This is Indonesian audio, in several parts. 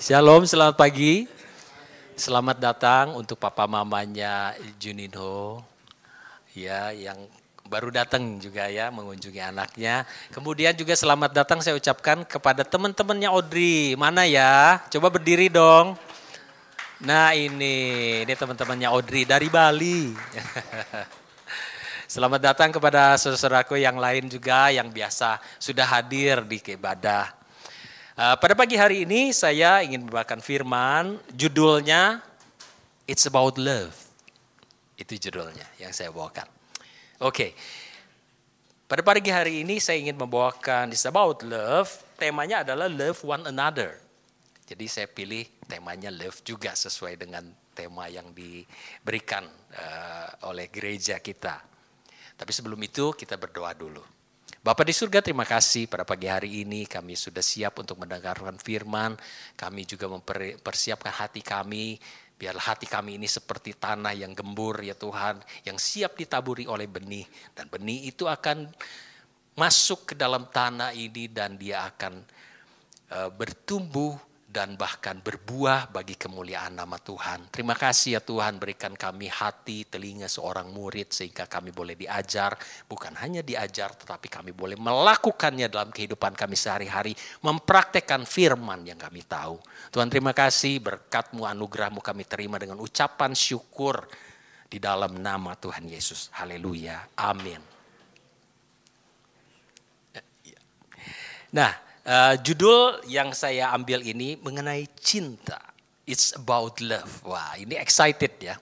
Shalom, selamat pagi. Selamat datang untuk papa mamanya Juninho. Ya, yang baru datang juga ya mengunjungi anaknya. Kemudian juga selamat datang saya ucapkan kepada teman-temannya Audrey. Mana ya? Coba berdiri dong. Nah ini teman-temannya Audrey dari Bali. Selamat datang kepada saudara-saudaraku yang lain juga yang biasa sudah hadir di ibadah. Pada pagi hari ini saya ingin membawakan firman, judulnya It's About Love. Itu judulnya yang saya bawakan. Oke. Pada pagi hari ini saya ingin membawakan It's About Love, temanya adalah Love One Another. Jadi saya pilih temanya love juga sesuai dengan tema yang diberikan oleh gereja kita. Tapi sebelum itu kita berdoa dulu. Bapa di surga, terima kasih pada pagi hari ini kami sudah siap untuk mendengarkan firman. Kami juga mempersiapkan hati kami, biarlah hati kami ini seperti tanah yang gembur ya Tuhan, yang siap ditaburi oleh benih. Dan benih itu akan masuk ke dalam tanah ini dan dia akan bertumbuh dan bahkan berbuah bagi kemuliaan nama Tuhan. Terima kasih ya Tuhan, berikan kami hati, telinga seorang murid sehingga kami boleh diajar. Bukan hanya diajar tetapi kami boleh melakukannya dalam kehidupan kami sehari-hari. Mempraktekkan firman yang kami tahu. Tuhan terima kasih, berkat-Mu, anugerah-Mu kami terima dengan ucapan syukur di dalam nama Tuhan Yesus. Haleluya, amin. Nah, judul yang saya ambil ini mengenai cinta. It's about love. Wah, ini excited ya.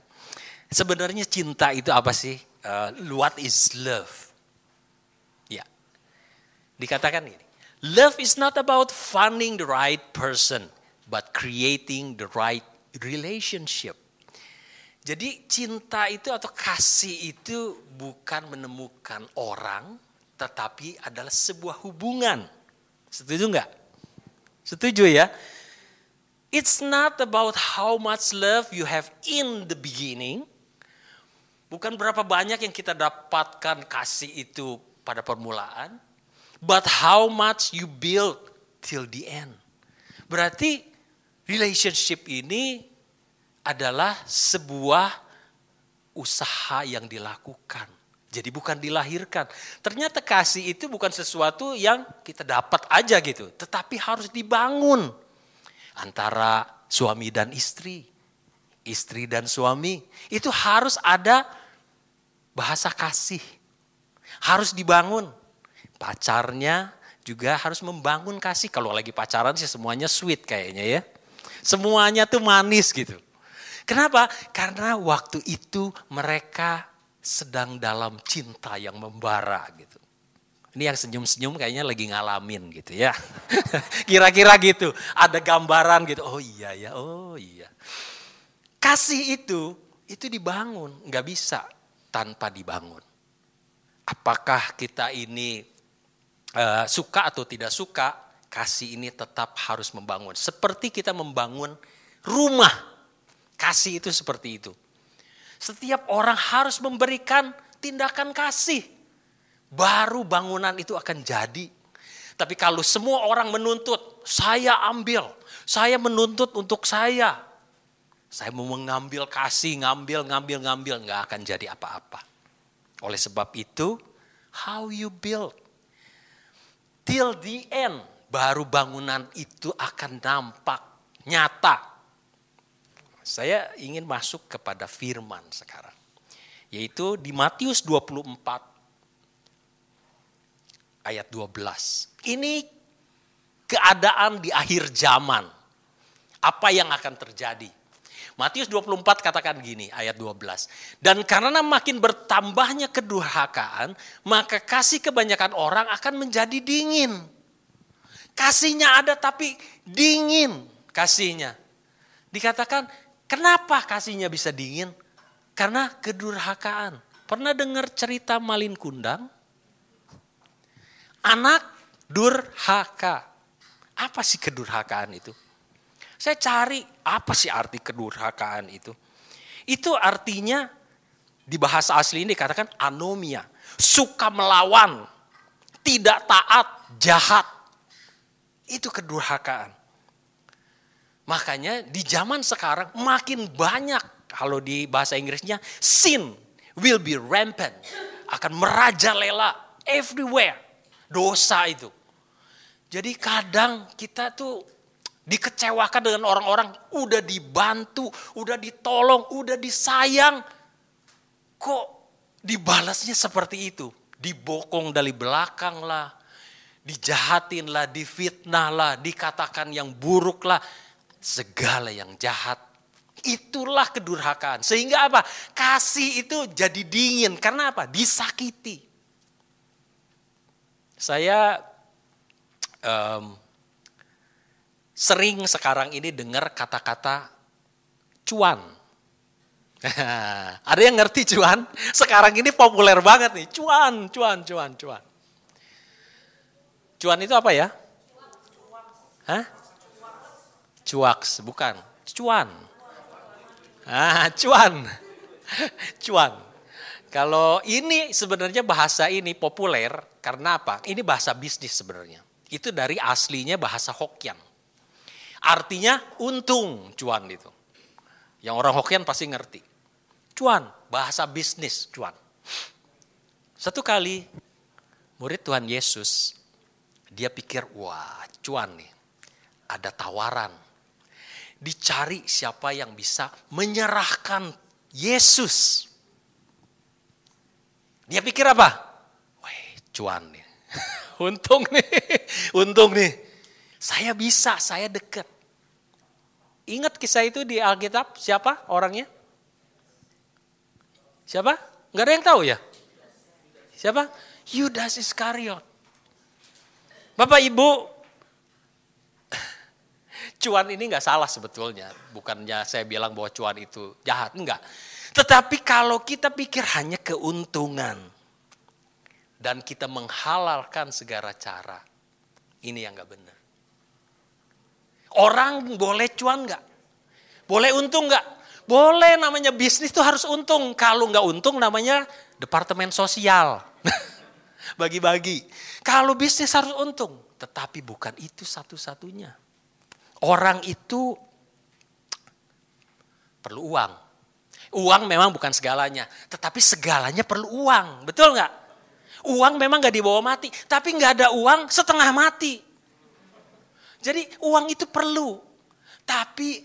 Sebenarnya cinta itu apa sih? What is love? Ya, dikatakan ini. Love is not about finding the right person, but creating the right relationship. Jadi cinta itu atau kasih itu bukan menemukan orang, tetapi adalah sebuah hubungan. Setuju enggak? Setuju ya? It's not about how much love you have in the beginning. Bukan berapa banyak yang kita dapatkan kasih itu pada permulaan. But how much you build till the end. Berarti relationship ini adalah sebuah usaha yang dilakukan. Jadi bukan dilahirkan. Ternyata kasih itu bukan sesuatu yang kita dapat aja gitu. Tetapi harus dibangun. Antara suami dan istri. Istri dan suami. Itu harus ada bahasa kasih. Harus dibangun. Pacarnya juga harus membangun kasih. Kalau lagi pacaran sih semuanya sweet kayaknya ya. Semuanya tuh manis gitu. Kenapa? Karena waktu itu mereka sedang dalam cinta yang membara gitu. Ini yang senyum-senyum kayaknya lagi ngalamin gitu ya. Kira-kira gitu, ada gambaran gitu. Oh iya ya, oh iya. Kasih itu dibangun, nggak bisa tanpa dibangun. Apakah kita ini suka atau tidak suka, kasih ini tetap harus membangun. Seperti kita membangun rumah, kasih itu seperti itu. Setiap orang harus memberikan tindakan kasih. Baru bangunan itu akan jadi. Tapi kalau semua orang menuntut, saya ambil. Saya menuntut untuk saya. Saya mau mengambil kasih, ngambil. Nggak akan jadi apa-apa. Oleh sebab itu, how you build. Till the end, baru bangunan itu akan nampak nyata. Saya ingin masuk kepada firman sekarang. Yaitu di Matius 24 ayat 12. Ini keadaan di akhir zaman. Apa yang akan terjadi? Matius 24 katakan gini ayat 12. Dan karena makin bertambahnya kedurhakaan, maka kasih kebanyakan orang akan menjadi dingin. Kasihnya ada tapi dingin kasihnya. Dikatakan kenapa kasihnya bisa dingin? Karena kedurhakaan. Pernah dengar cerita Malin Kundang? Anak durhaka. Apa sih kedurhakaan itu? Saya cari apa sih arti kedurhakaan itu. Itu artinya di bahasa asli ini dikatakan anomia. Suka melawan, tidak taat, jahat. Itu kedurhakaan. Makanya di zaman sekarang makin banyak, kalau di bahasa Inggrisnya, sin will be rampant. Akan merajalela everywhere. Dosa itu. Jadi kadang kita tuh dikecewakan dengan orang-orang, udah dibantu, udah ditolong, udah disayang. Kok dibalasnya seperti itu? Dibokong dari belakang lah, dijahatin lah, difitnah lah, dikatakan yang buruk lah. Segala yang jahat. Itulah kedurhakaan. Sehingga apa? Kasih itu jadi dingin. Karena apa? Disakiti. Saya sering sekarang ini dengar kata-kata cuan. Ada yang ngerti cuan? Sekarang ini populer banget nih. Cuan. Cuan itu apa ya? Hah? Cuaks, bukan. Cuan. Cuan. Kalau ini sebenarnya bahasa ini populer karena apa? Ini bahasa bisnis sebenarnya. Itu dari aslinya bahasa Hokkien. Artinya untung, cuan itu. Yang orang Hokkien pasti ngerti. Cuan, bahasa bisnis, cuan. Satu kali murid Tuhan Yesus, dia pikir, wah cuan nih, ada tawaran. Dicari siapa yang bisa menyerahkan Yesus. Dia pikir apa? Wah, cuan nih. Untung nih. Saya bisa, saya dekat. Ingat kisah itu di Alkitab, siapa orangnya? Siapa? Enggak ada yang tahu ya? Siapa? Yudas Iskariot. Bapak Ibu, cuan ini enggak salah sebetulnya. Bukannya saya bilang bahwa cuan itu jahat, enggak. Tetapi kalau kita pikir hanya keuntungan dan kita menghalalkan segala cara, ini yang enggak benar. Orang boleh cuan enggak? Boleh untung enggak? Boleh, namanya bisnis itu harus untung. Kalau enggak untung namanya departemen sosial. Bagi-bagi. Kalau bisnis harus untung. Tetapi bukan itu satu-satunya. Orang itu perlu uang. Uang memang bukan segalanya. Tetapi segalanya perlu uang. Betul enggak? Uang memang enggak dibawa mati. Tapi enggak ada uang setengah mati. Jadi uang itu perlu. Tapi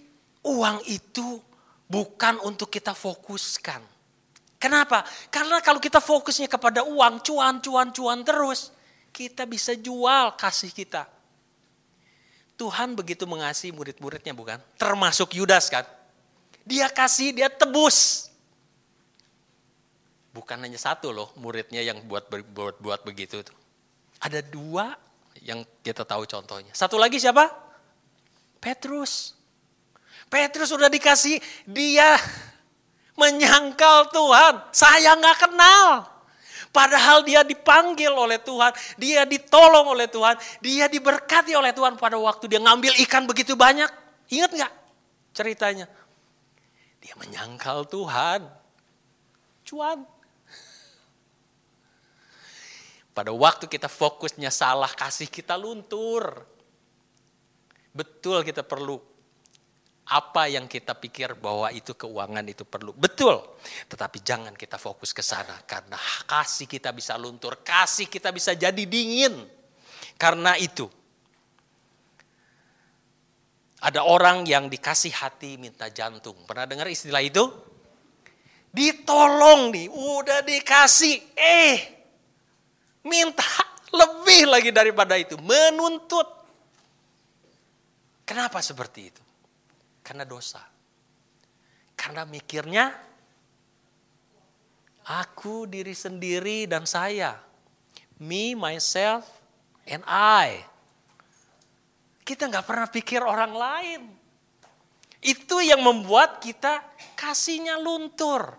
uang itu bukan untuk kita fokuskan. Kenapa? Karena kalau kita fokusnya kepada uang, cuan terus, kita bisa jual kasih kita. Tuhan begitu mengasihi murid-muridnya bukan? Termasuk Yudas kan? Dia kasih, dia tebus. Bukan hanya satu loh muridnya yang buat begitu tuh. Ada dua yang kita tahu contohnya. Satu lagi siapa? Petrus. Petrus sudah dikasih, dia menyangkal Tuhan. Saya gak kenal. Padahal dia dipanggil oleh Tuhan, dia ditolong oleh Tuhan, dia diberkati oleh Tuhan pada waktu dia ngambil ikan begitu banyak. Ingat gak ceritanya? Dia menyangkal Tuhan. Cuan. Pada waktu kita fokusnya salah, kasih kita luntur. Betul kita perlu. Apa yang kita pikir bahwa itu keuangan itu perlu. Betul. Tetapi jangan kita fokus ke sana. Karena kasih kita bisa luntur. Kasih kita bisa jadi dingin. Karena itu. Ada orang yang dikasih hati minta jantung. Pernah dengar istilah itu? Ditolong nih. Udah dikasih. Minta lebih lagi daripada itu. Menuntut. Kenapa seperti itu? Karena dosa. Karena mikirnya aku, diri sendiri, dan saya. Me, myself, and I. Kita gak pernah pikir orang lain. Itu yang membuat kita kasihnya luntur.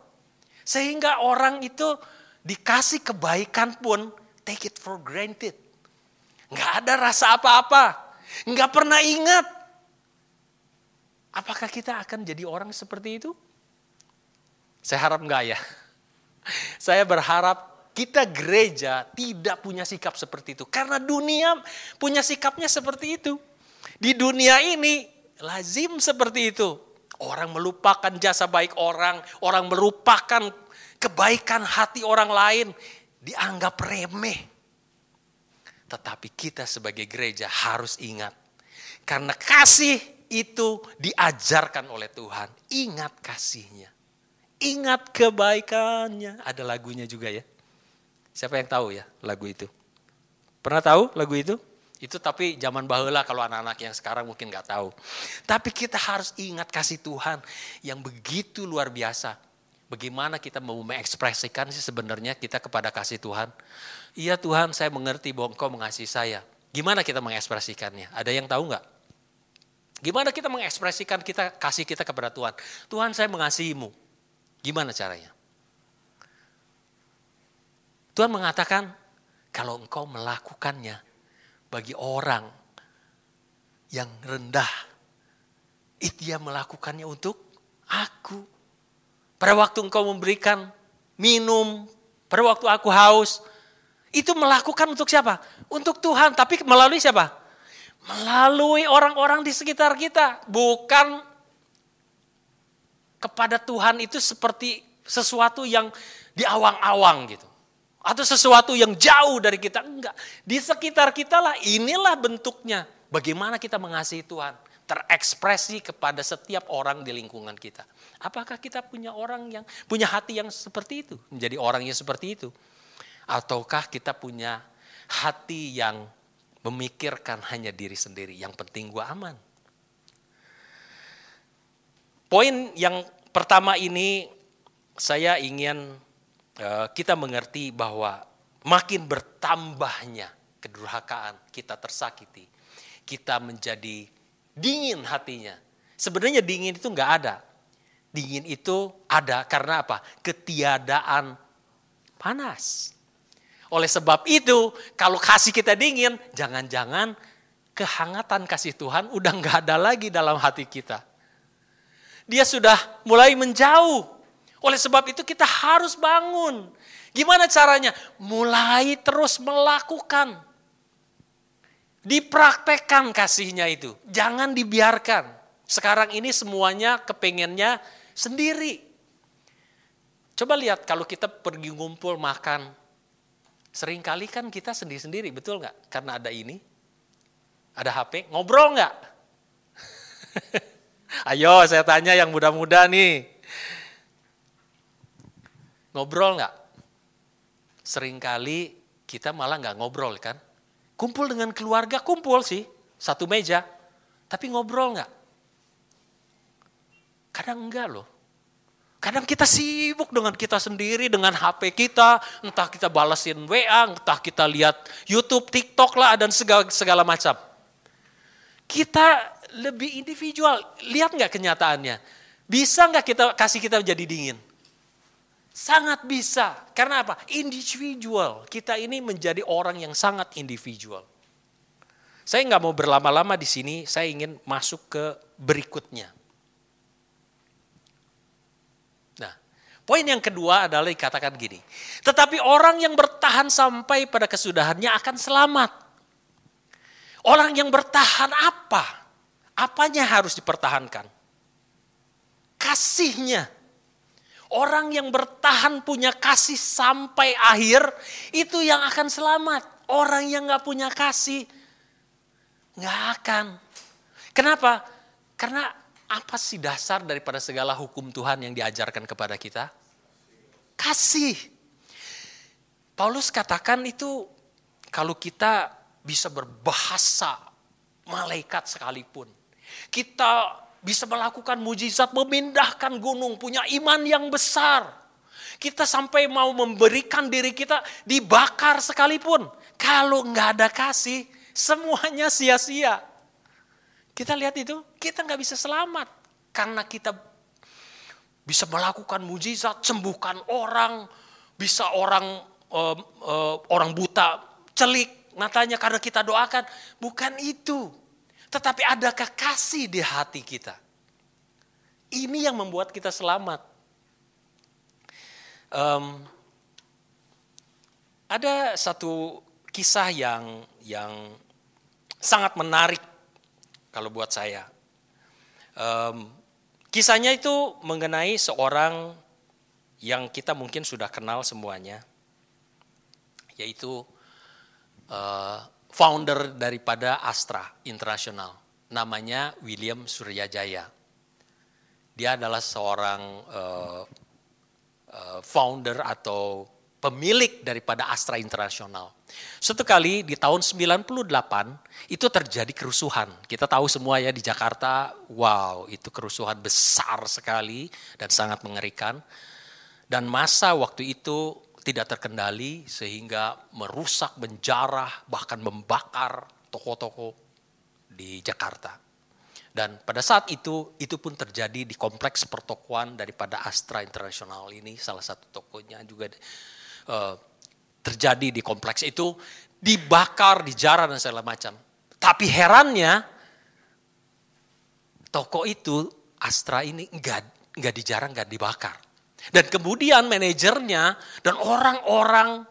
Sehingga orang itu dikasih kebaikan pun take it for granted. Gak ada rasa apa-apa. Gak pernah ingat. Apakah kita akan jadi orang seperti itu? Saya harap enggak ya. Saya berharap kita gereja tidak punya sikap seperti itu. Karena dunia punya sikapnya seperti itu. Di dunia ini lazim seperti itu. Orang melupakan jasa baik orang melupakan kebaikan hati orang lain, dianggap remeh. Tetapi kita sebagai gereja harus ingat, karena kasih itu diajarkan oleh Tuhan. Ingat kasihnya, ingat kebaikannya. Ada lagunya juga ya. Siapa yang tahu ya lagu itu? Pernah tahu lagu itu? Itu tapi zaman baheula, kalau anak-anak yang sekarang mungkin gak tahu. Tapi kita harus ingat kasih Tuhan yang begitu luar biasa. Bagaimana kita mau mengekspresikan sih sebenarnya kita kepada kasih Tuhan. Iya Tuhan, saya mengerti bahwa Engkau mengasihi saya. Gimana kita mengekspresikannya? Ada yang tahu gak? Gimana kita mengekspresikan kasih kita kepada Tuhan? Tuhan, saya mengasihimu. Gimana caranya? Tuhan mengatakan, kalau engkau melakukannya bagi orang yang rendah, itu dia melakukannya untuk aku. Pada waktu engkau memberikan minum, pada waktu aku haus, itu melakukan untuk siapa? Untuk Tuhan, tapi melalui siapa? Melalui orang-orang di sekitar kita. Bukan kepada Tuhan itu seperti sesuatu yang di awang-awang gitu. Atau sesuatu yang jauh dari kita. Enggak. Di sekitar kita lah, inilah bentuknya. Bagaimana kita mengasihi Tuhan. Terekspresi kepada setiap orang di lingkungan kita. Apakah kita punya orang yang punya hati yang seperti itu? Menjadi orang yang seperti itu? Ataukah kita punya hati yang memikirkan hanya diri sendiri? Yang penting gua aman. Poin yang pertama ini saya ingin kita mengerti bahwa makin bertambahnya kedurhakaan, kita tersakiti, kita menjadi dingin hatinya. Sebenarnya dingin itu enggak ada. Dingin itu ada karena apa? Ketiadaan panas. Oleh sebab itu, kalau kasih kita dingin, jangan-jangan kehangatan kasih Tuhan udah enggak ada lagi dalam hati kita. Dia sudah mulai menjauh. Oleh sebab itu kita harus bangun. Gimana caranya? Mulai terus melakukan. Dipraktekkan kasihnya itu. Jangan dibiarkan. Sekarang ini semuanya kepengennya sendiri. Coba lihat kalau kita pergi ngumpul makan. Seringkali kan kita sendiri-sendiri, betul gak? Karena ada ini. Ada HP, ngobrol gak? Ayo saya tanya yang muda-muda nih. Ngobrol gak? Seringkali kita malah gak ngobrol kan. Kumpul dengan keluarga, kumpul sih. Satu meja. Tapi ngobrol gak? Kadang enggak loh. Kadang kita sibuk dengan kita sendiri, dengan HP kita. Entah kita balesin WA, entah kita lihat YouTube, TikTok lah, dan segala macam. Kita lebih individual. Lihat gak kenyataannya? Bisa gak kasih kita menjadi dingin? Sangat bisa. Karena apa? Individual. Kita ini menjadi orang yang sangat individual. Saya nggak mau berlama-lama di sini. Saya ingin masuk ke berikutnya. Nah, poin yang kedua adalah dikatakan gini. Tetapi orang yang bertahan sampai pada kesudahannya akan selamat. Orang yang bertahan apa? Apanya harus dipertahankan? Kasihnya. Orang yang bertahan punya kasih sampai akhir, itu yang akan selamat. Orang yang gak punya kasih, gak akan. Kenapa? Karena apa sih dasar daripada segala hukum Tuhan yang diajarkan kepada kita? Kasih. Paulus katakan itu, kalau kita bisa berbahasa malaikat sekalipun, kita bisa melakukan mujizat, memindahkan gunung, punya iman yang besar. Kita sampai mau memberikan diri kita dibakar sekalipun. Kalau nggak ada kasih, semuanya sia-sia. Kita lihat itu, kita nggak bisa selamat. Karena kita bisa melakukan mujizat, sembuhkan orang, bisa orang buta celik matanya karena kita doakan. Bukan itu. Tetapi adakah kasih di hati kita? Ini yang membuat kita selamat. Ada satu kisah yang sangat menarik kalau buat saya. Kisahnya itu mengenai seorang yang kita mungkin sudah kenal semuanya, yaitu founder daripada Astra International, namanya William Suryajaya. Dia adalah seorang founder atau pemilik daripada Astra International. Suatu kali di tahun 98 itu terjadi kerusuhan. Kita tahu semua ya di Jakarta, wow itu kerusuhan besar sekali dan sangat mengerikan. Dan masa waktu itu tidak terkendali sehingga merusak, menjarah, bahkan membakar toko-toko di Jakarta. Dan pada saat itu pun terjadi di kompleks pertokoan daripada Astra International ini, salah satu tokonya juga terjadi di kompleks itu, dibakar, dijarah dan segala macam. Tapi herannya, toko itu, Astra ini enggak dijarah, enggak dibakar. Dan kemudian manajernya dan orang-orang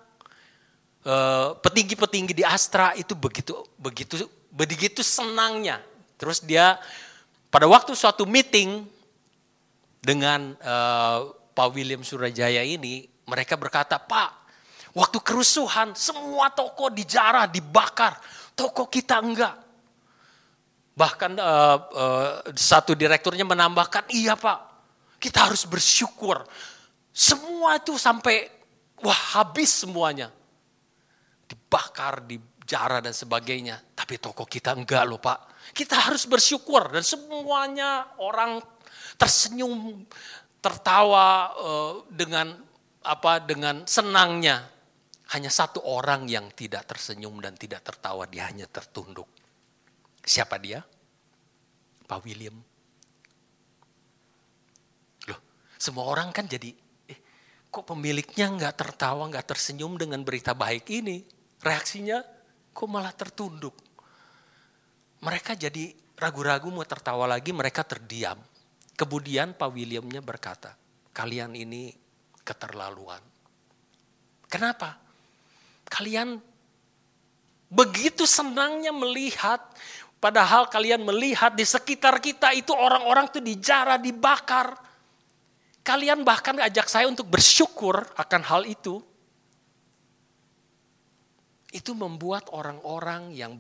petinggi-petinggi di Astra itu begitu senangnya. Terus dia pada waktu suatu meeting dengan Pak William Suryajaya ini, mereka berkata, Pak, waktu kerusuhan semua toko dijarah, dibakar, toko kita enggak. Bahkan satu direkturnya menambahkan, iya Pak, kita harus bersyukur. Semua itu sampai habis semuanya. Dibakar, dijarah dan sebagainya. Tapi toko kita enggak loh Pak. Kita harus bersyukur dan semuanya orang tersenyum, tertawa dengan senangnya. Hanya satu orang yang tidak tersenyum dan tidak tertawa, dia hanya tertunduk. Siapa dia? Pak William. Loh, semua orang kan jadi, kok pemiliknya nggak tertawa, nggak tersenyum dengan berita baik ini? Reaksinya kok malah tertunduk? Mereka jadi ragu-ragu mau tertawa lagi, mereka terdiam. Kemudian Pak Williamnya berkata, kalian ini keterlaluan. Kenapa? Kalian begitu senangnya melihat, padahal kalian melihat di sekitar kita itu orang-orang itu dijarah, dibakar. Kalian bahkan ajak saya untuk bersyukur akan hal itu. Itu membuat orang-orang yang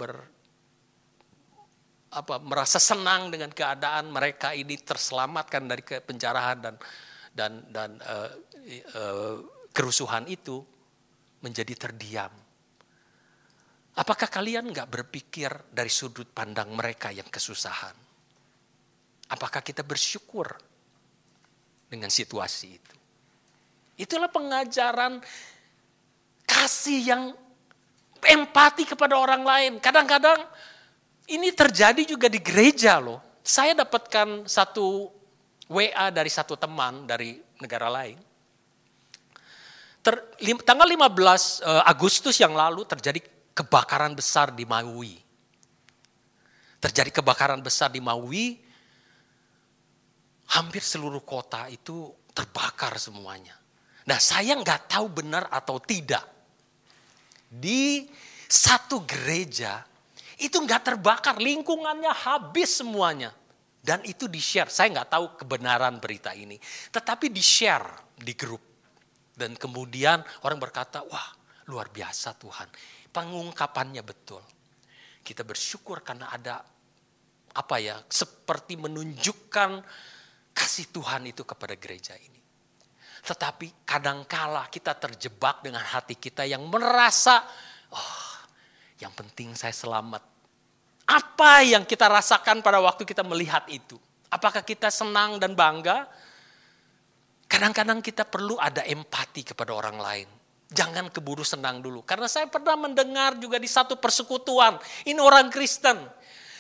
merasa senang dengan keadaan mereka ini terselamatkan dari penjarahan dan kerusuhan itu menjadi terdiam. Apakah kalian nggak berpikir dari sudut pandang mereka yang kesusahan? Apakah kita bersyukur dengan situasi itu? Itulah pengajaran kasih yang empati kepada orang lain. Kadang-kadang ini terjadi juga di gereja loh. Saya dapatkan satu WA dari satu teman dari negara lain. Tanggal 15 Agustus yang lalu terjadi kebakaran besar di Maui. Terjadi kebakaran besar di Maui. Hampir seluruh kota itu terbakar semuanya. Nah saya nggak tahu benar atau tidak. Di satu gereja itu nggak terbakar, lingkungannya habis semuanya. Dan itu di-share, saya nggak tahu kebenaran berita ini. Tetapi di-share di grup. Dan kemudian orang berkata, wah luar biasa Tuhan. Pengungkapannya betul. Kita bersyukur karena ada seperti menunjukkan kasih Tuhan itu kepada gereja ini. Tetapi kadangkala kita terjebak dengan hati kita yang merasa, yang penting saya selamat. Apa yang kita rasakan pada waktu kita melihat itu? Apakah kita senang dan bangga? Kadang-kadang kita perlu ada empati kepada orang lain. Jangan keburu senang dulu. Karena saya pernah mendengar juga di satu persekutuan. Ini orang Kristen.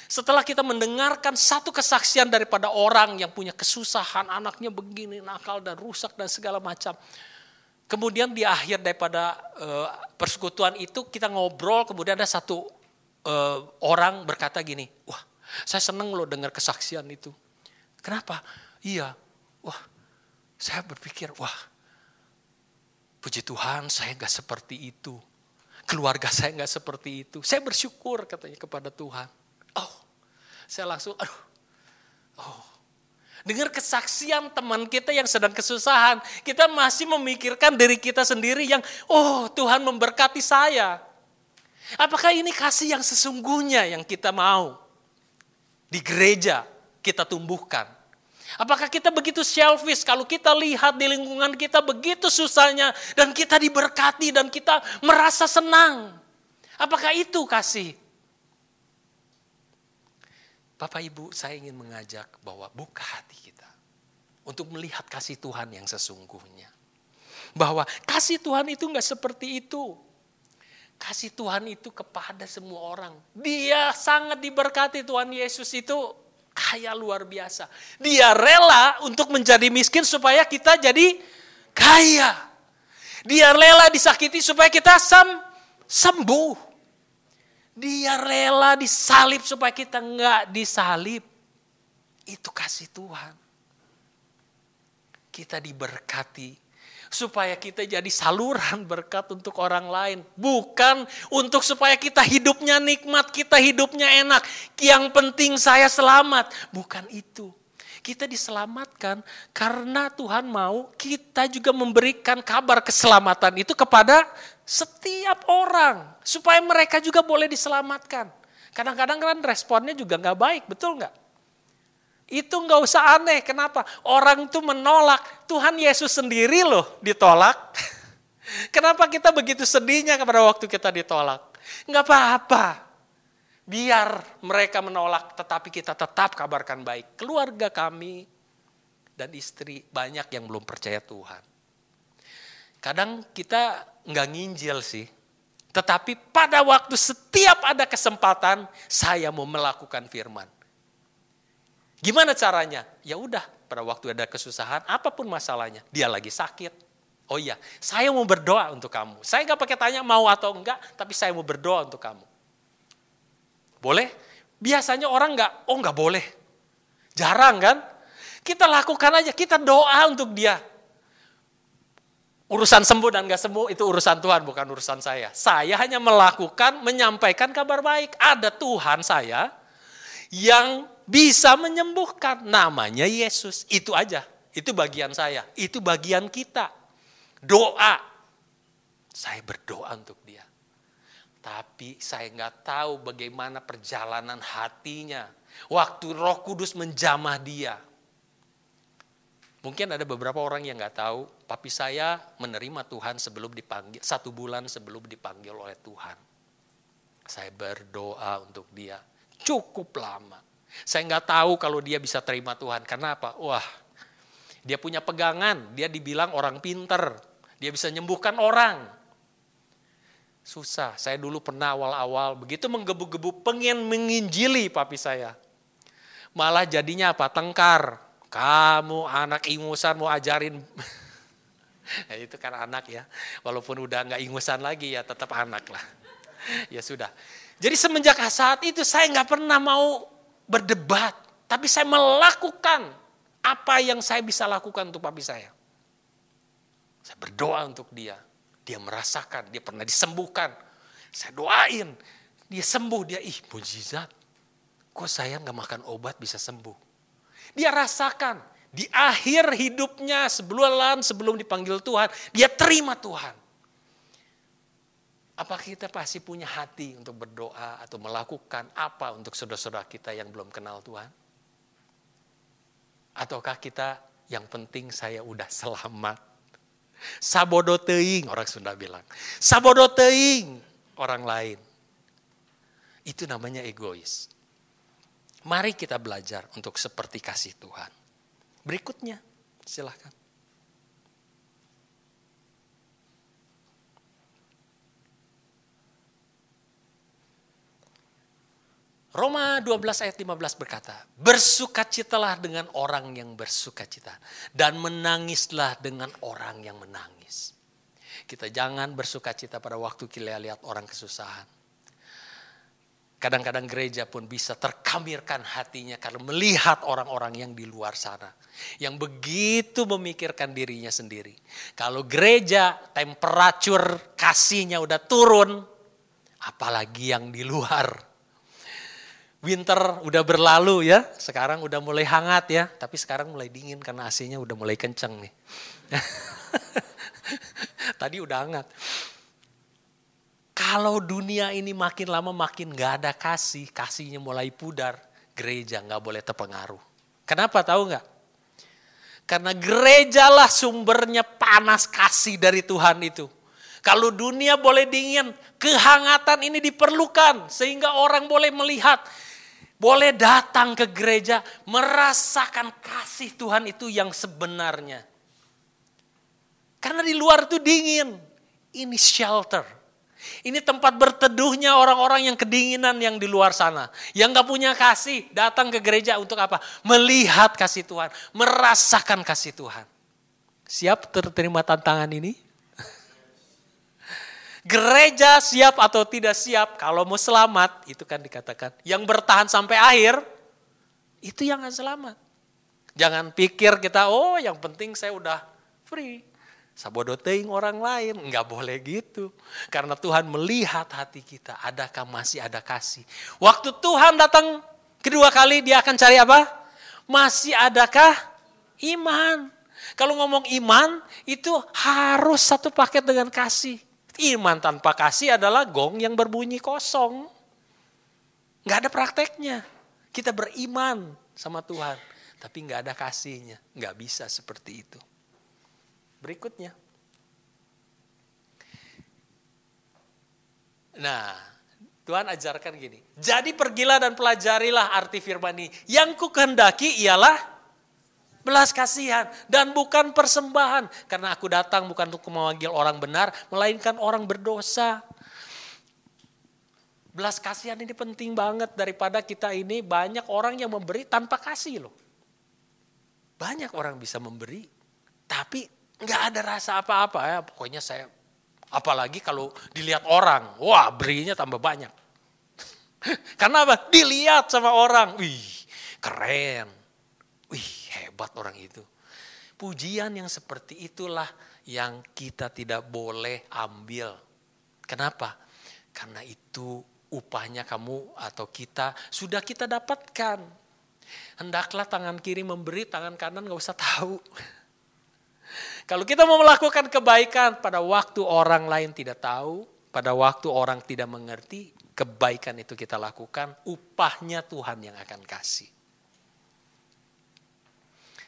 Setelah kita mendengarkan satu kesaksian daripada orang yang punya kesusahan, anaknya begini, nakal dan rusak dan segala macam. Kemudian di akhir daripada persekutuan itu kita ngobrol, kemudian ada satu orang berkata gini, wah saya senang loh dengar kesaksian itu. Kenapa? Iya, wah saya berpikir, wah puji Tuhan saya gak seperti itu. Keluarga saya gak seperti itu. Saya bersyukur katanya kepada Tuhan. Oh, saya langsung, Dengar kesaksian teman kita yang sedang kesusahan. Kita masih memikirkan diri kita sendiri yang, oh Tuhan memberkati saya. Apakah ini kasih yang sesungguhnya yang kita mau di gereja kita tumbuhkan? Apakah kita begitu selfish kalau kita lihat di lingkungan kita begitu susahnya dan kita diberkati dan kita merasa senang? Apakah itu kasih? Bapak Ibu, saya ingin mengajak bahwa buka hati kita untuk melihat kasih Tuhan yang sesungguhnya. Bahwa kasih Tuhan itu enggak seperti itu. Kasih Tuhan itu kepada semua orang. Dia sangat diberkati, Tuhan Yesus itu kaya luar biasa. Dia rela untuk menjadi miskin supaya kita jadi kaya. Dia rela disakiti supaya kita sembuh. Dia rela disalib supaya kita enggak disalib. Itu kasih Tuhan. Kita diberkati supaya kita jadi saluran berkat untuk orang lain. Bukan untuk supaya kita hidupnya nikmat, kita hidupnya enak. Yang penting saya selamat. Bukan itu. Kita diselamatkan karena Tuhan mau kita juga memberikan kabar keselamatan itu kepada setiap orang. Supaya mereka juga boleh diselamatkan. Kadang-kadang kan responnya juga gak baik, betul gak? Itu gak usah aneh, kenapa? Orang itu menolak, Tuhan Yesus sendiri loh ditolak. Kenapa kita begitu sedihnya pada waktu kita ditolak? Gak apa-apa. Biar mereka menolak, tetapi kita tetap kabarkan baik. Keluarga kami dan istri banyak yang belum percaya Tuhan. Kadang kita nggak nginjil sih. Tetapi pada waktu setiap ada kesempatan, saya mau melakukan firman. Gimana caranya? Ya udah, pada waktu ada kesusahan, apapun masalahnya. Dia lagi sakit. Oh iya, saya mau berdoa untuk kamu. Saya nggak pakai tanya mau atau enggak, tapi saya mau berdoa untuk kamu. Boleh? Biasanya orang nggak boleh. Jarang kan? Kita lakukan aja, kita doa untuk dia. Urusan sembuh dan nggak sembuh itu urusan Tuhan, bukan urusan saya. Saya hanya melakukan, menyampaikan kabar baik. Ada Tuhan saya yang bisa menyembuhkan. Namanya Yesus. Itu aja. Itu bagian saya. Itu bagian kita. Doa. Saya berdoa untuk dia. Tapi saya nggak tahu bagaimana perjalanan hatinya. Waktu Roh Kudus menjamah dia. Mungkin ada beberapa orang yang nggak tahu. Papi saya menerima Tuhan sebelum dipanggil. 1 bulan sebelum dipanggil oleh Tuhan. Saya berdoa untuk dia. Cukup lama. Saya nggak tahu kalau dia bisa terima Tuhan. Karena apa? Wah, dia punya pegangan. Dia dibilang orang pinter. Dia bisa nyembuhkan orang. Susah, saya dulu pernah awal-awal begitu menggebu-gebu pengen menginjili papi saya. Malah jadinya apa? Tengkar. Kamu anak ingusan mau ajarin. Ya, itu kan anak ya. Walaupun udah gak ingusan lagi ya tetap anak lah. Ya sudah. Jadi semenjak saat itu saya gak pernah mau berdebat. Tapi saya melakukan apa yang saya bisa lakukan untuk papi saya. Saya berdoa untuk dia. Dia merasakan, dia pernah disembuhkan. Saya doain, dia sembuh, dia mujizat. Kok saya gak makan obat bisa sembuh? Dia rasakan, di akhir hidupnya sebelum dipanggil Tuhan, dia terima Tuhan. Apakah kita pasti punya hati untuk berdoa atau melakukan apa untuk saudara-saudara kita yang belum kenal Tuhan? Ataukah kita yang penting saya udah selamat? Sabodo teuing orang Sunda bilang. Sabodo teuing orang lain. Itu namanya egois. Mari kita belajar untuk seperti kasih Tuhan. Berikutnya, silakan. Roma 12 ayat 15 berkata, bersukacitalah dengan orang yang bersukacita dan menangislah dengan orang yang menangis. Kita jangan bersukacita pada waktu kita lihat orang kesusahan. Kadang-kadang gereja pun bisa terkamirkan hatinya karena melihat orang-orang yang di luar sana. Yang begitu memikirkan dirinya sendiri. Kalau gereja temperatur kasihnya udah turun, apalagi yang di luar. Winter udah berlalu ya, sekarang udah mulai hangat ya, tapi sekarang mulai dingin karena AC-nya udah mulai kenceng nih. Tadi udah hangat. Kalau dunia ini makin lama makin gak ada kasih, kasihnya mulai pudar, gereja gak boleh terpengaruh. Kenapa tahu gak? Karena gerejalah sumbernya panas kasih dari Tuhan itu. Kalau dunia boleh dingin, kehangatan ini diperlukan sehingga orang boleh melihat, boleh datang ke gereja, merasakan kasih Tuhan itu yang sebenarnya. Karena di luar itu dingin, ini shelter. Ini tempat berteduhnya orang-orang yang kedinginan yang di luar sana. Yang gak punya kasih, datang ke gereja untuk apa? Melihat kasih Tuhan, merasakan kasih Tuhan. Siap terima tantangan ini? Gereja siap atau tidak siap, kalau mau selamat, itu kan dikatakan. Yang bertahan sampai akhir, itu yang akan selamat. Jangan pikir kita, yang penting saya udah free. Sabodo teing orang lain, enggak boleh gitu. Karena Tuhan melihat hati kita, adakah masih ada kasih. Waktu Tuhan datang kedua kali, dia akan cari apa? Masih adakah iman? Kalau ngomong iman, itu harus satu paket dengan kasih. Iman tanpa kasih adalah gong yang berbunyi kosong. Enggak ada prakteknya. Kita beriman sama Tuhan, tapi enggak ada kasihnya. Enggak bisa seperti itu. Berikutnya. Nah, Tuhan ajarkan gini. Jadi pergilah dan pelajarilah arti firman ini. Yang ku kehendaki ialah belas kasihan dan bukan persembahan. Karena aku datang bukan untuk memanggil orang benar, melainkan orang berdosa. Belas kasihan ini penting banget daripada kita ini banyak orang yang memberi tanpa kasih loh. Banyak orang bisa memberi, tapi nggak ada rasa apa-apa ya. Pokoknya saya, apalagi kalau dilihat orang, wah berinya tambah banyak. Karena apa? Dilihat sama orang, wih keren, wih hebat orang itu. Pujian yang seperti itulah yang kita tidak boleh ambil. Kenapa? Karena itu upahnya kamu atau kita sudah kita dapatkan. Hendaklah tangan kiri memberi, tangan kanan gak usah tahu. Kalau kita mau melakukan kebaikan pada waktu orang lain tidak tahu, pada waktu orang tidak mengerti, kebaikan itu kita lakukan, upahnya Tuhan yang akan kasih.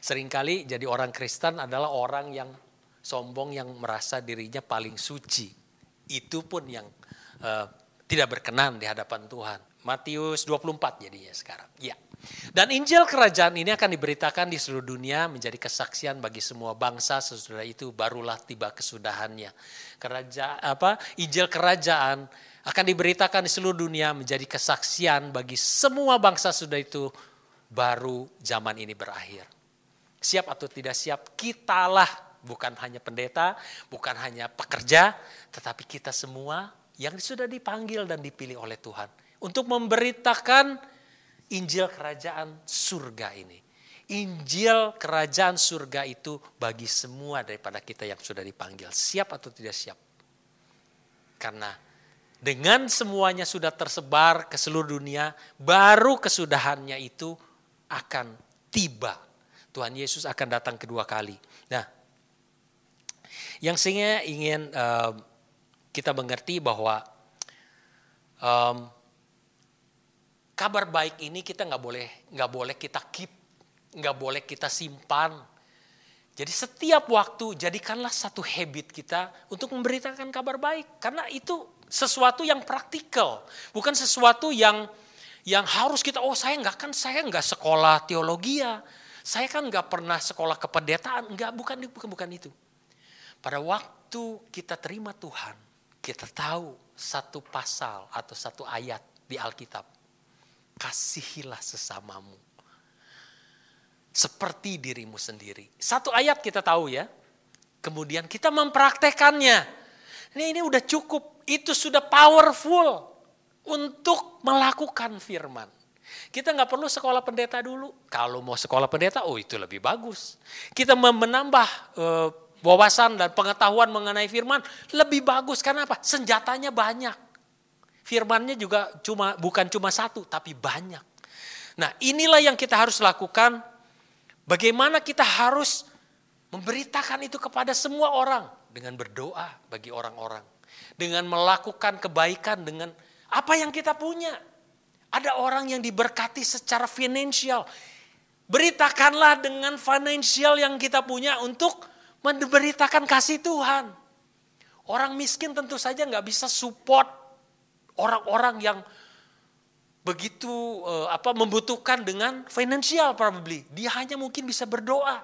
Seringkali jadi orang Kristen adalah orang yang sombong, yang merasa dirinya paling suci. Itu pun yang tidak berkenan di hadapan Tuhan. Matius 24 jadinya sekarang. Ya. Dan Injil Kerajaan ini akan diberitakan di seluruh dunia menjadi kesaksian bagi semua bangsa. Sesudah itu barulah tiba kesudahannya. Injil Kerajaan akan diberitakan di seluruh dunia menjadi kesaksian bagi semua bangsa. Sesudah itu baru zaman ini berakhir. Siap atau tidak siap, kitalah, bukan hanya pendeta, bukan hanya pekerja, tetapi kita semua yang sudah dipanggil dan dipilih oleh Tuhan untuk memberitakan Injil Kerajaan Surga ini. Injil Kerajaan Surga itu bagi semua daripada kita yang sudah dipanggil. Siap atau tidak siap? Karena dengan semuanya sudah tersebar ke seluruh dunia, baru kesudahannya itu akan tiba. Tuhan Yesus akan datang kedua kali. Nah, yang saya ingin kita mengerti bahwa kabar baik ini kita nggak boleh kita keep, nggak boleh kita simpan. Jadi setiap waktu jadikanlah satu habit kita untuk memberitakan kabar baik, karena itu sesuatu yang praktikal, bukan sesuatu yang harus kita saya nggak sekolah teologi ya. Saya kan nggak pernah sekolah kependetaan, bukan itu. Pada waktu kita terima Tuhan, kita tahu satu pasal atau satu ayat di Alkitab. Kasihilah sesamamu seperti dirimu sendiri. Satu ayat kita tahu ya. Kemudian kita mempraktekannya. Ini udah cukup. Itu sudah powerful untuk melakukan firman. Kita nggak perlu sekolah pendeta dulu. Kalau mau sekolah pendeta, itu lebih bagus. Kita menambah wawasan dan pengetahuan mengenai firman lebih bagus. Karena apa? Senjatanya banyak. Firman-Nya juga bukan cuma satu, tapi banyak. Nah, inilah yang kita harus lakukan. Bagaimana kita harus memberitakan itu kepada semua orang. Dengan berdoa bagi orang-orang. Dengan melakukan kebaikan dengan apa yang kita punya. Ada orang yang diberkati secara finansial. Beritakanlah dengan finansial yang kita punya untuk memberitakan kasih Tuhan. Orang miskin tentu saja nggak bisa support orang-orang yang begitu membutuhkan dengan finansial probably. Dia hanya mungkin bisa berdoa.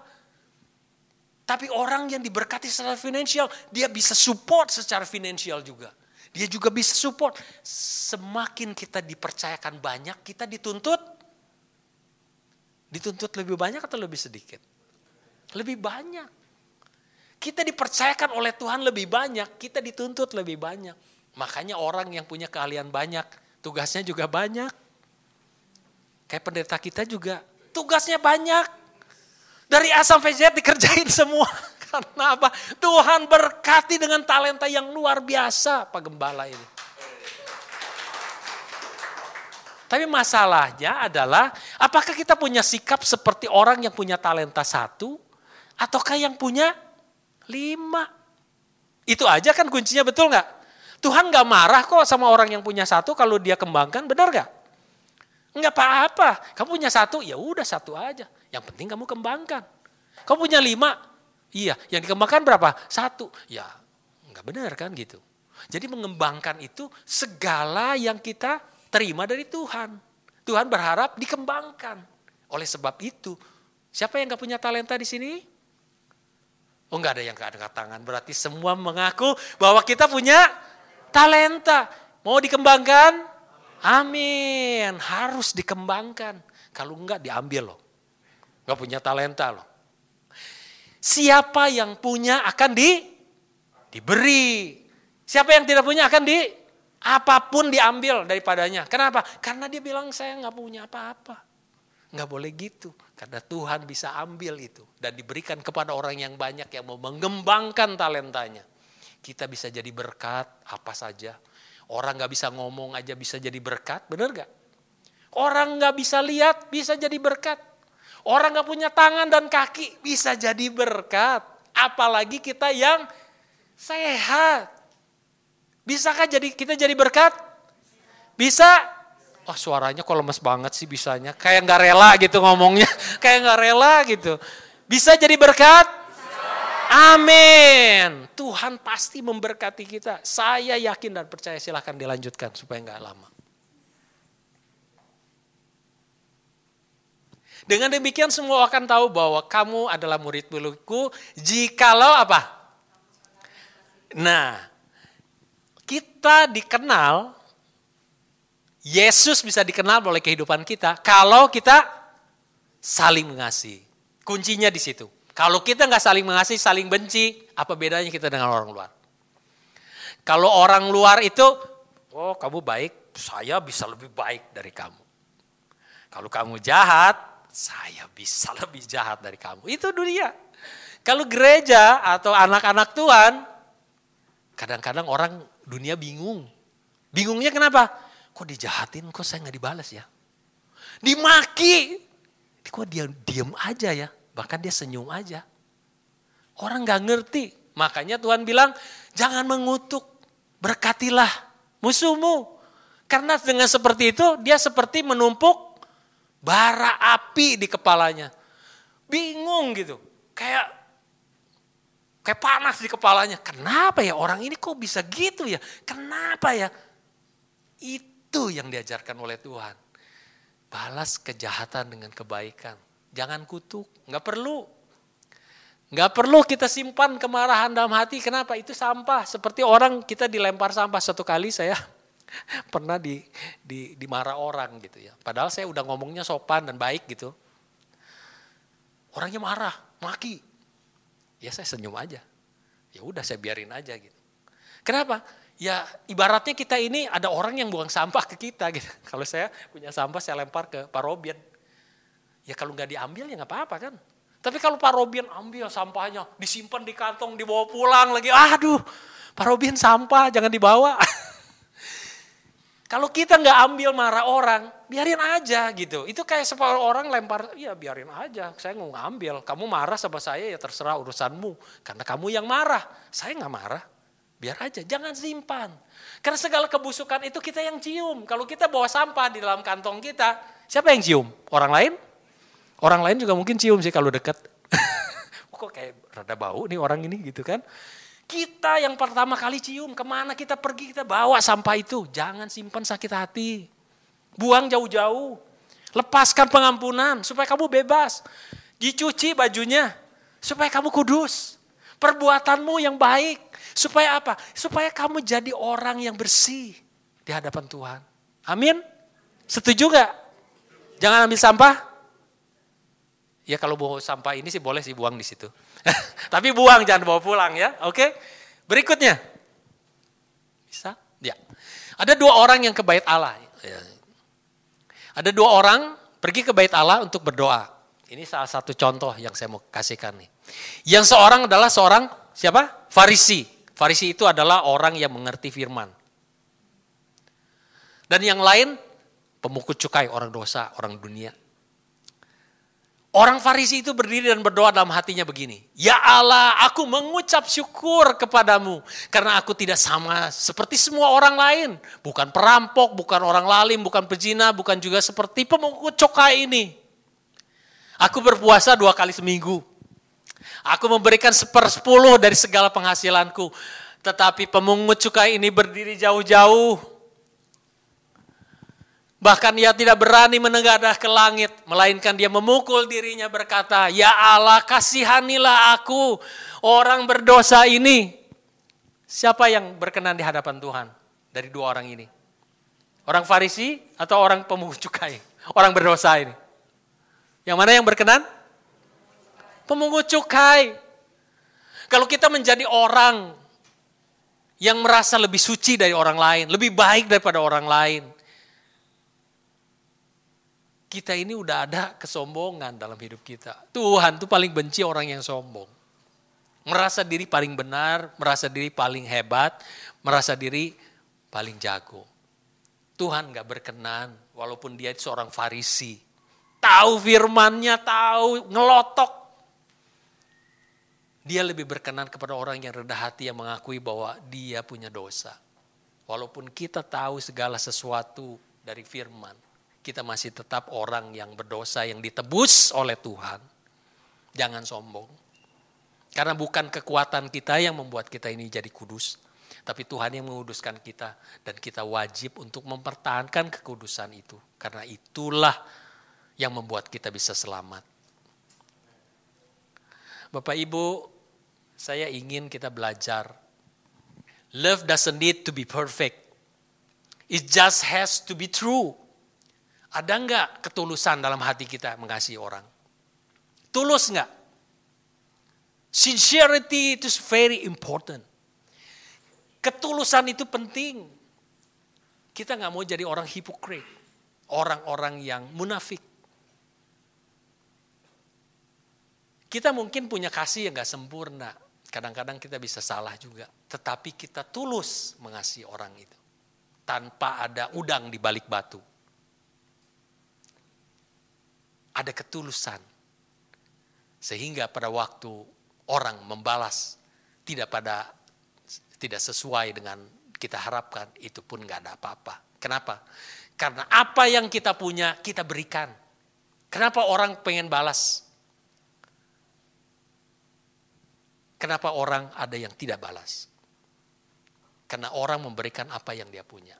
Tapi orang yang diberkati secara finansial, dia bisa support secara finansial juga. Dia juga bisa support. Semakin kita dipercayakan banyak, kita dituntut lebih banyak atau lebih sedikit? Lebih banyak. Kita dipercayakan oleh Tuhan lebih banyak, kita dituntut lebih banyak. Makanya orang yang punya keahlian banyak, tugasnya juga banyak. Kayak pendeta kita juga, tugasnya banyak. Dari A sampai Z dikerjain semua. Karena apa? Tuhan berkati dengan talenta yang luar biasa Pak Gembala ini. Tapi masalahnya adalah apakah kita punya sikap seperti orang yang punya talenta 1 ataukah yang punya 5? Itu aja kan kuncinya, betul gak? Tuhan gak marah kok sama orang yang punya 1 kalau dia kembangkan, benar gak? Enggak apa-apa, kamu punya 1, ya udah 1 aja. Yang penting kamu kembangkan. Kamu punya 5, iya, yang dikembangkan berapa? 1, ya enggak benar kan gitu. Jadi mengembangkan itu segala yang kita terima dari Tuhan. Tuhan berharap dikembangkan. Oleh sebab itu, siapa yang gak punya talenta di sini? Oh, gak ada yang gak angkat tangan. Berarti semua mengaku bahwa kita punya talenta. Mau dikembangkan? Amin. Harus dikembangkan. Kalau enggak diambil loh. Gak punya talenta loh. Siapa yang punya akan diberi. Siapa yang tidak punya akan apapun diambil daripadanya. Kenapa? Karena dia bilang saya gak punya apa-apa. Gak boleh gitu. Karena Tuhan bisa ambil itu. Dan diberikan kepada orang yang banyak yang mau mengembangkan talentanya. Kita bisa jadi berkat apa saja. Orang gak bisa ngomong aja bisa jadi berkat. Benar gak? Orang gak bisa lihat bisa jadi berkat. Orang gak punya tangan dan kaki bisa jadi berkat. Apalagi kita yang sehat. Bisakah kita jadi berkat? Bisa? Oh, suaranya kok lemes banget sih bisanya. Kayak gak rela gitu ngomongnya. Kayak gak rela gitu. Bisa jadi berkat? Amin. Tuhan pasti memberkati kita. Saya yakin dan percaya, silahkan dilanjutkan supaya gak lama. Dengan demikian semua akan tahu bahwa kamu adalah murid-muridku jikalau apa? Nah, kita dikenal, Yesus bisa dikenal oleh kehidupan kita kalau kita saling mengasihi. Kuncinya di situ. Kalau kita nggak saling mengasihi, saling benci, apa bedanya kita dengan orang luar? Kalau orang luar itu, oh kamu baik, saya bisa lebih baik dari kamu. Kalau kamu jahat, saya bisa lebih jahat dari kamu. Itu dunia. Kalau gereja atau anak-anak Tuhan, kadang-kadang orang dunia bingung. Bingungnya kenapa? Kok dijahatin, kok saya nggak dibalas ya? Dimaki, kok dia diem aja ya? Bahkan dia senyum aja. Orang nggak ngerti. Makanya Tuhan bilang, jangan mengutuk, berkatilah musuhmu. Karena dengan seperti itu, dia seperti menumpuk bara api di kepalanya. Bingung gitu. Kayak panas di kepalanya. Kenapa ya orang ini kok bisa gitu ya? Kenapa ya? Itu yang diajarkan oleh Tuhan. Balas kejahatan dengan kebaikan. Jangan kutuk. Gak perlu. Gak perlu kita simpan kemarahan dalam hati. Kenapa? Itu sampah. Seperti orang kita dilempar sampah. Satu kali saya pernah dimarah orang gitu ya. Padahal saya udah ngomongnya sopan dan baik gitu. Orangnya marah, maki. Ya saya senyum aja. Ya udah saya biarin aja gitu. Kenapa? Ya ibaratnya kita ini ada orang yang buang sampah ke kita gitu. Kalau saya punya sampah saya lempar ke Pak Robian. Ya kalau nggak diambil ya nggak apa-apa kan. Tapi kalau Pak Robian ambil sampahnya, disimpan di kantong, dibawa pulang lagi. Aduh, Pak Robian sampah jangan dibawa. Kalau kita nggak ambil marah orang, biarin aja gitu. Itu kayak separuh orang lempar, ya biarin aja, saya nggak ngambil. Kamu marah sama saya ya terserah urusanmu. Karena kamu yang marah, saya nggak marah. Biar aja, jangan simpan. Karena segala kebusukan itu kita yang cium. Kalau kita bawa sampah di dalam kantong kita, siapa yang cium? Orang lain? Orang lain juga mungkin cium sih kalau dekat. Kok kayak rada bau nih orang ini gitu kan. Kita yang pertama kali cium, kemana kita pergi kita bawa sampah itu. Jangan simpan sakit hati. Buang jauh-jauh. Lepaskan pengampunan supaya kamu bebas. Dicuci bajunya supaya kamu kudus. Perbuatanmu yang baik. Supaya apa? Supaya kamu jadi orang yang bersih di hadapan Tuhan. Amin? Setuju gak? Jangan ambil sampah? Ya kalau bawa sampah ini sih boleh sih buang di situ. Tapi buang, jangan bawa pulang ya. Oke. Berikutnya. Bisa? Ya. Ada 2 orang yang ke bait Allah. Ada 2 orang pergi ke bait Allah untuk berdoa. Ini salah satu contoh yang saya mau kasihkan nih. Yang seorang adalah seorang siapa? Farisi. Farisi itu adalah orang yang mengerti firman. Dan yang lain pemungut cukai, orang dosa, orang dunia. Orang Farisi itu berdiri dan berdoa dalam hatinya begini. Ya Allah, aku mengucap syukur kepadamu. Karena aku tidak sama seperti semua orang lain. Bukan perampok, bukan orang lalim, bukan pezina, bukan juga seperti pemungut cukai ini. Aku berpuasa 2 kali seminggu. Aku memberikan 1/10 dari segala penghasilanku. Tetapi pemungut cukai ini berdiri jauh-jauh. Bahkan ia tidak berani menengadah ke langit, melainkan dia memukul dirinya berkata, ya Allah kasihanilah aku, orang berdosa ini. Siapa yang berkenan di hadapan Tuhan dari 2 orang ini? Orang Farisi atau orang pemungut cukai? Orang berdosa ini. Yang mana yang berkenan? Pemungut cukai. Kalau kita menjadi orang yang merasa lebih suci dari orang lain, lebih baik daripada orang lain, kita ini udah ada kesombongan dalam hidup kita. Tuhan tuh paling benci orang yang sombong. Merasa diri paling benar, merasa diri paling hebat, merasa diri paling jago. Tuhan gak berkenan walaupun dia seorang Farisi. Tahu firmannya, tahu ngelotok. Dia lebih berkenan kepada orang yang rendah hati yang mengakui bahwa dia punya dosa. Walaupun kita tahu segala sesuatu dari firman. Kita masih tetap orang yang berdosa yang ditebus oleh Tuhan. Jangan sombong. Karena bukan kekuatan kita yang membuat kita ini jadi kudus. Tapi Tuhan yang menguduskan kita. Dan kita wajib untuk mempertahankan kekudusan itu. Karena itulah yang membuat kita bisa selamat. Bapak Ibu, saya ingin kita belajar. Love doesn't need to be perfect. It just has to be true. Ada enggak ketulusan dalam hati kita mengasihi orang? Tulus enggak? Sincerity itu very important. Ketulusan itu penting. Kita enggak mau jadi orang hipokrit. Orang-orang yang munafik. Kita mungkin punya kasih yang enggak sempurna. Kadang-kadang kita bisa salah juga. Tetapi kita tulus mengasihi orang itu. Tanpa ada udang di balik batu. Ada ketulusan. Sehingga pada waktu orang membalas tidak sesuai dengan kita harapkan, itu pun gak ada apa-apa. Kenapa? Karena apa yang kita punya kita berikan. Kenapa orang pengen balas? Kenapa orang ada yang tidak balas? Karena orang memberikan apa yang dia punya.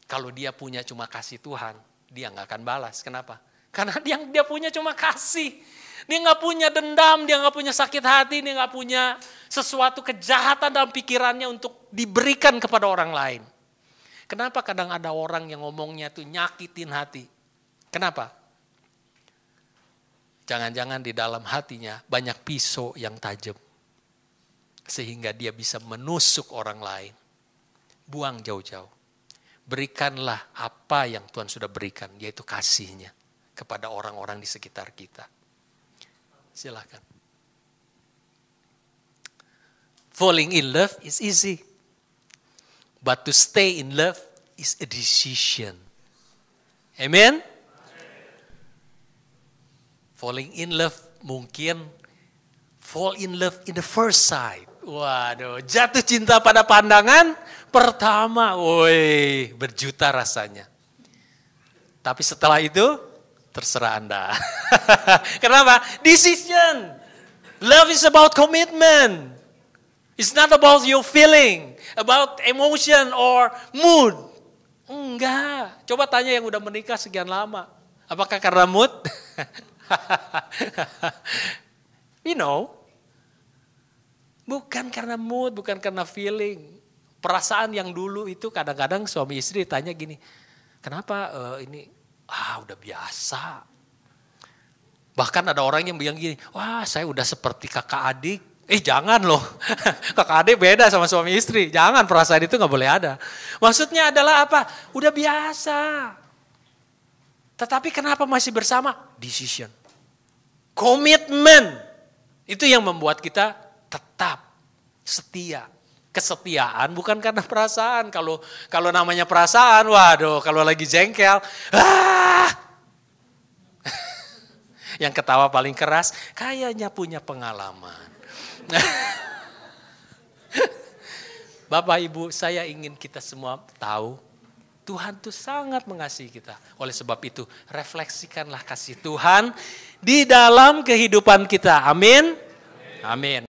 Kalau dia punya cuma kasih Tuhan, dia gak akan balas. Kenapa? Karena yang dia punya cuma kasih. Dia gak punya dendam, dia gak punya sakit hati, dia gak punya sesuatu kejahatan dalam pikirannya untuk diberikan kepada orang lain. Kenapa kadang ada orang yang ngomongnya tuh nyakitin hati? Kenapa? Jangan-jangan di dalam hatinya banyak pisau yang tajam. Sehingga dia bisa menusuk orang lain. Buang jauh-jauh. Berikanlah apa yang Tuhan sudah berikan, yaitu kasihnya kepada orang-orang di sekitar kita. Silakan. Falling in love is easy. But to stay in love is a decision. Amen? Falling in love mungkin fall in love in the first sight. Waduh, jatuh cinta pada pandangan pertama. Woi, berjuta rasanya. Tapi setelah itu terserah Anda. Kenapa? Decision. Love is about commitment. It's not about your feeling, about emotion or mood. Enggak. Coba tanya yang udah menikah sekian lama. Apakah karena mood? You know, bukan karena mood, bukan karena feeling. Perasaan yang dulu itu kadang-kadang suami istri tanya gini, kenapa ini? Udah biasa. Bahkan ada orang yang bilang gini, wah saya udah seperti kakak adik. Jangan loh, kakak adik beda sama suami istri. Jangan, perasaan itu gak boleh ada. Maksudnya adalah apa? Udah biasa. Tetapi kenapa masih bersama? Decision. Komitmen. Itu yang membuat kita tetap setia. Kesetiaan bukan karena perasaan. Kalau namanya perasaan, waduh, kalau lagi jengkel, yang ketawa paling keras, kayaknya punya pengalaman. Bapak Ibu, saya ingin kita semua tahu, Tuhan tuh sangat mengasihi kita. Oleh sebab itu, refleksikanlah kasih Tuhan di dalam kehidupan kita. Amin. Amin.